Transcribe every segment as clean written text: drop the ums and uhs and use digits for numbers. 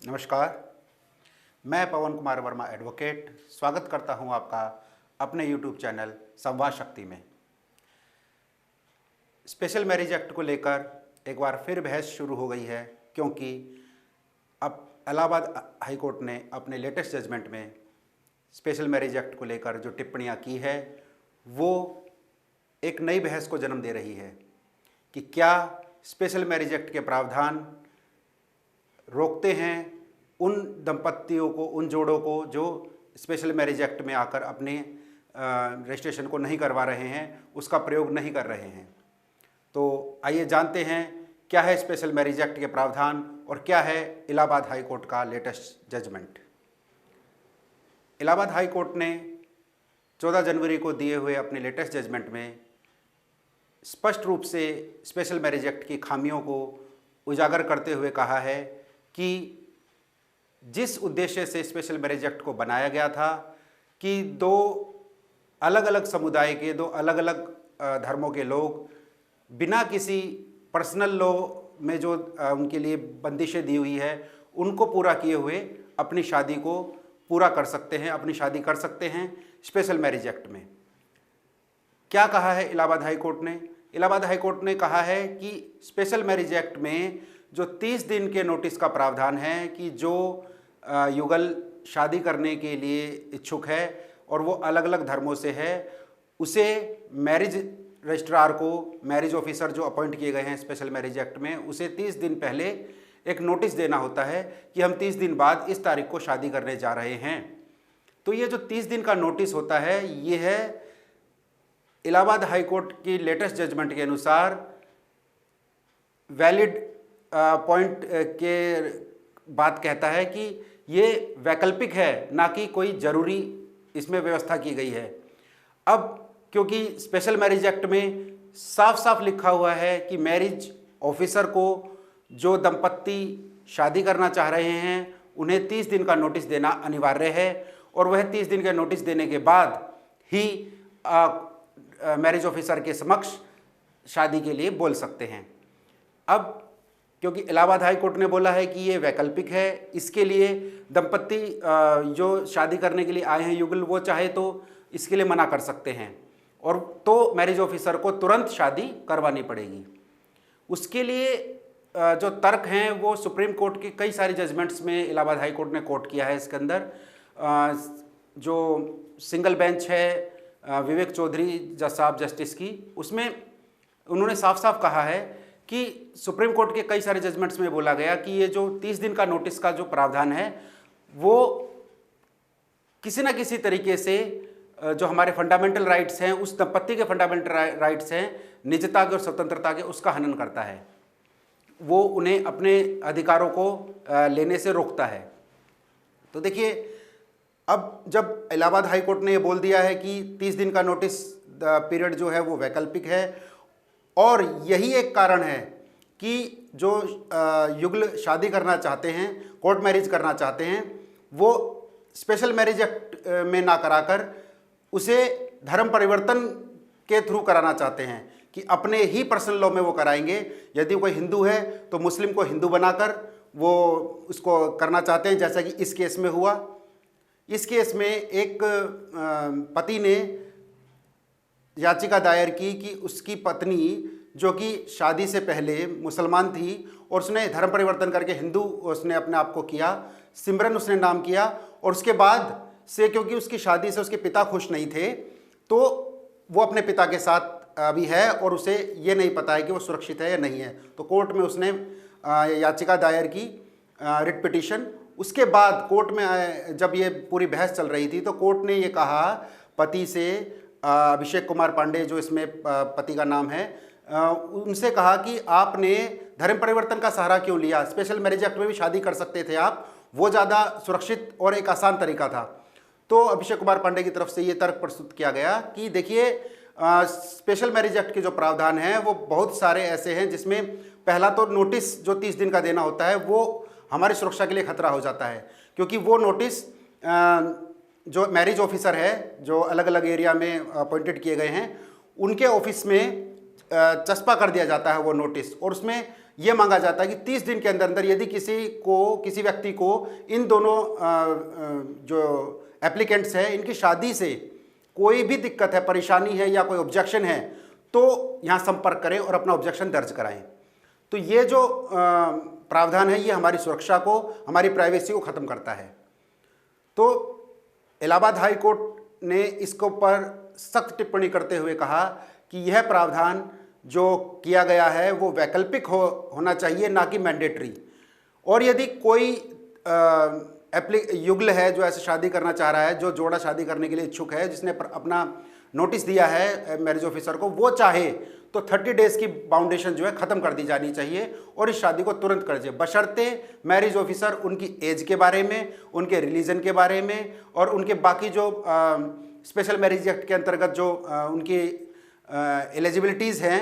नमस्कार, मैं पवन कुमार वर्मा एडवोकेट स्वागत करता हूं आपका अपने YouTube चैनल संवाद शक्ति में। स्पेशल मैरिज एक्ट को लेकर एक बार फिर बहस शुरू हो गई है, क्योंकि अब इलाहाबाद हाई कोर्ट ने अपने लेटेस्ट जजमेंट में स्पेशल मैरिज एक्ट को लेकर जो टिप्पणियां की है वो एक नई बहस को जन्म दे रही है कि क्या स्पेशल मैरिज एक्ट के प्रावधान रोकते हैं उन दंपतियों को, उन जोड़ों को जो स्पेशल मैरिज एक्ट में आकर अपने रजिस्ट्रेशन को नहीं करवा रहे हैं, उसका प्रयोग नहीं कर रहे हैं। तो आइए जानते हैं क्या है स्पेशल मैरिज एक्ट के प्रावधान और क्या है इलाहाबाद हाई कोर्ट का latest judgment. Allahabad high court ने 14 जनवरी को दिए हुए अपने लेटेस्ट जजमेंट में स्पष्ट रूप से स्पेशल मैरिज एक्ट की खामियों को उजागर करते हुए कहा है कि जिस उद्देश्य से स्पेशल मैरिज एक्ट को बनाया गया था कि दो अलग अलग समुदाय के, दो अलग अलग धर्मों के लोग बिना किसी पर्सनल लॉ में जो उनके लिए बंदिशें दी हुई है उनको पूरा किए हुए अपनी शादी को पूरा कर सकते हैं, अपनी शादी कर सकते हैं स्पेशल मैरिज एक्ट में। क्या कहा है इलाहाबाद हाई कोर्ट ने? इलाहाबाद हाई कोर्ट ने कहा है कि स्पेशल मैरिज एक्ट में जो 30 दिन के नोटिस का प्रावधान है कि जो युगल शादी करने के लिए इच्छुक है और वो अलग अलग धर्मों से है, उसे मैरिज रजिस्ट्रार को, मैरिज ऑफिसर जो अपॉइंट किए गए हैं स्पेशल मैरिज एक्ट में, उसे 30 दिन पहले एक नोटिस देना होता है कि हम 30 दिन बाद इस तारीख को शादी करने जा रहे हैं। तो ये जो 30 दिन का नोटिस होता है, ये है इलाहाबाद हाई कोर्ट की लेटेस्ट जजमेंट के अनुसार वैलिड पॉइंट के बात कहता है कि ये वैकल्पिक है, ना कि कोई ज़रूरी इसमें व्यवस्था की गई है। अब क्योंकि स्पेशल मैरिज एक्ट में साफ साफ लिखा हुआ है कि मैरिज ऑफिसर को जो दंपत्ति शादी करना चाह रहे हैं उन्हें 30 दिन का नोटिस देना अनिवार्य है, और वह 30 दिन का नोटिस देने के बाद ही मैरिज ऑफिसर के समक्ष शादी के लिए बोल सकते हैं। अब क्योंकि इलाहाबाद हाई कोर्ट ने बोला है कि ये वैकल्पिक है, इसके लिए दंपत्ति जो शादी करने के लिए आए हैं युगल, वो चाहे तो इसके लिए मना कर सकते हैं और तो मैरिज ऑफिसर को तुरंत शादी करवानी पड़ेगी। उसके लिए जो तर्क हैं वो सुप्रीम कोर्ट की कई सारी जजमेंट्स में इलाहाबाद हाई कोर्ट ने कोट किया है। इसके अंदर जो सिंगल बेंच है विवेक चौधरी साहब जस्टिस की, उसमें उन्होंने साफ साफ कहा है कि सुप्रीम कोर्ट के कई सारे जजमेंट्स में बोला गया कि ये जो 30 दिन का नोटिस का जो प्रावधान है वो किसी न किसी तरीके से जो हमारे फंडामेंटल राइट्स हैं, उस दंपत्ति के फंडामेंटल राइट्स हैं निजता के और स्वतंत्रता के, उसका हनन करता है। वो उन्हें अपने अधिकारों को लेने से रोकता है। तो देखिए, अब जब इलाहाबाद हाई कोर्ट ने ये बोल दिया है कि 30 दिन का नोटिस पीरियड जो है वो वैकल्पिक है, और यही एक कारण है कि जो युगल शादी करना चाहते हैं, कोर्ट मैरिज करना चाहते हैं, वो स्पेशल मैरिज एक्ट में ना कराकर उसे धर्म परिवर्तन के थ्रू कराना चाहते हैं कि अपने ही पर्सनल लॉ में वो कराएंगे। यदि कोई हिंदू है तो मुस्लिम को हिंदू बनाकर वो उसको करना चाहते हैं, जैसा कि इस केस में हुआ। इस केस में एक पति ने याचिका दायर की कि उसकी पत्नी, जो कि शादी से पहले मुसलमान थी और उसने धर्म परिवर्तन करके हिंदू उसने अपने आप को किया, सिमरन उसने नाम किया, और उसके बाद से क्योंकि उसकी शादी से उसके पिता खुश नहीं थे तो वो अपने पिता के साथ अभी है और उसे ये नहीं पता है कि वो सुरक्षित है या नहीं है। तो कोर्ट में उसने याचिका दायर की, रिट पिटीशन। उसके बाद कोर्ट में जब ये पूरी बहस चल रही थी तो कोर्ट ने ये कहा पति से, अभिषेक कुमार पांडे जो इसमें पति का नाम है, उनसे कहा कि आपने धर्म परिवर्तन का सहारा क्यों लिया? स्पेशल मैरिज एक्ट में भी शादी कर सकते थे आप, वो ज़्यादा सुरक्षित और एक आसान तरीका था। तो अभिषेक कुमार पांडे की तरफ से ये तर्क प्रस्तुत किया गया कि देखिए, स्पेशल मैरिज एक्ट के जो प्रावधान हैं वो बहुत सारे ऐसे हैं जिसमें पहला तो नोटिस जो 30 दिन का देना होता है वो हमारी सुरक्षा के लिए खतरा हो जाता है, क्योंकि वो नोटिस जो मैरिज ऑफिसर है जो अलग अलग एरिया में अपॉइंटेड किए गए हैं उनके ऑफिस में चस्पा कर दिया जाता है वो नोटिस, और उसमें ये मांगा जाता है कि 30 दिन के अंदर अंदर यदि किसी व्यक्ति को इन दोनों जो एप्लीकेंट्स हैं इनकी शादी से कोई भी दिक्कत है, परेशानी है या कोई ऑब्जेक्शन है, तो यहाँ संपर्क करें और अपना ऑब्जेक्शन दर्ज कराएं। तो ये जो प्रावधान है ये हमारी सुरक्षा को, हमारी प्राइवेसी को ख़त्म करता है। तो इलाहाबाद हाई कोर्ट ने इसके ऊपर सख्त टिप्पणी करते हुए कहा कि यह प्रावधान जो किया गया है वो वैकल्पिक होना चाहिए, ना कि मैंडेटरी। और यदि कोई युगल है जो ऐसे शादी करना चाह रहा है, जो जोड़ा शादी करने के लिए इच्छुक है, जिसने अपना नोटिस दिया है मैरिज ऑफिसर को, वो चाहे तो 30 डेज़ की बाउंडेशन जो है ख़त्म कर दी जानी चाहिए और इस शादी को तुरंत कर दे, बशर्ते मैरिज ऑफिसर उनकी एज के बारे में, उनके रिलीजन के बारे में और उनके बाकी जो स्पेशल मैरिज एक्ट के अंतर्गत जो उनकी एलिजिबिलिटीज़ हैं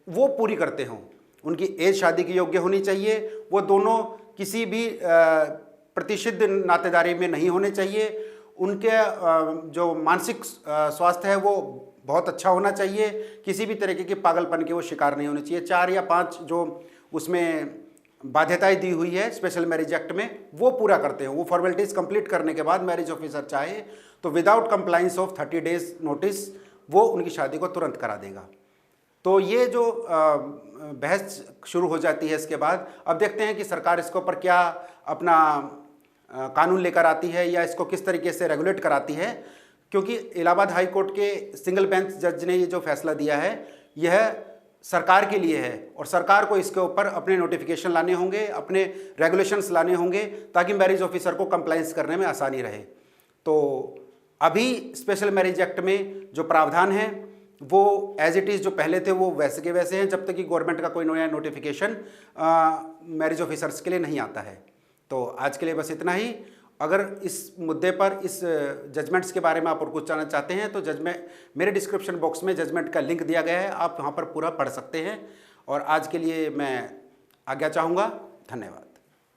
वो पूरी करते हों। उनकी एज शादी की योग्य होनी चाहिए, वो दोनों किसी भी प्रतिषिद्ध नातेदारी में नहीं होने चाहिए, उनके जो मानसिक स्वास्थ्य है वो बहुत अच्छा होना चाहिए, किसी भी तरीके के पागलपन के वो शिकार नहीं होने चाहिए। 4 या 5 जो उसमें बाध्यताएं दी हुई है स्पेशल मैरिज एक्ट में वो पूरा करते हैं। वो फॉर्मेलिटीज़ कंप्लीट करने के बाद मैरिज ऑफिसर चाहे तो without compliance of 30 days notice वो उनकी शादी को तुरंत करा देगा। तो ये जो बहस शुरू हो जाती है इसके बाद, अब देखते हैं कि सरकार इसके ऊपर क्या अपना कानून लेकर आती है या इसको किस तरीके से रेगुलेट कराती है, क्योंकि इलाहाबाद हाई कोर्ट के सिंगल बेंच जज ने ये जो फैसला दिया है यह सरकार के लिए है और सरकार को इसके ऊपर अपने नोटिफिकेशन लाने होंगे, अपने रेगुलेशंस लाने होंगे ताकि मैरिज ऑफिसर को कंप्लाइंस करने में आसानी रहे। तो अभी स्पेशल मैरिज एक्ट में जो प्रावधान है वो एज इट इज़ जो पहले थे वो वैसे के वैसे हैं जब तक कि गवर्नमेंट का कोई नया नोटिफिकेशन मैरिज ऑफिसर्स के लिए नहीं आता है। तो आज के लिए बस इतना ही। अगर इस मुद्दे पर, इस जजमेंट्स के बारे में आप और कुछ जानना चाहते हैं तो मेरे डिस्क्रिप्शन बॉक्स में जजमेंट का लिंक दिया गया है, आप वहाँ पर पूरा पढ़ सकते हैं। और आज के लिए मैं आज्ञा चाहूँगा। धन्यवाद।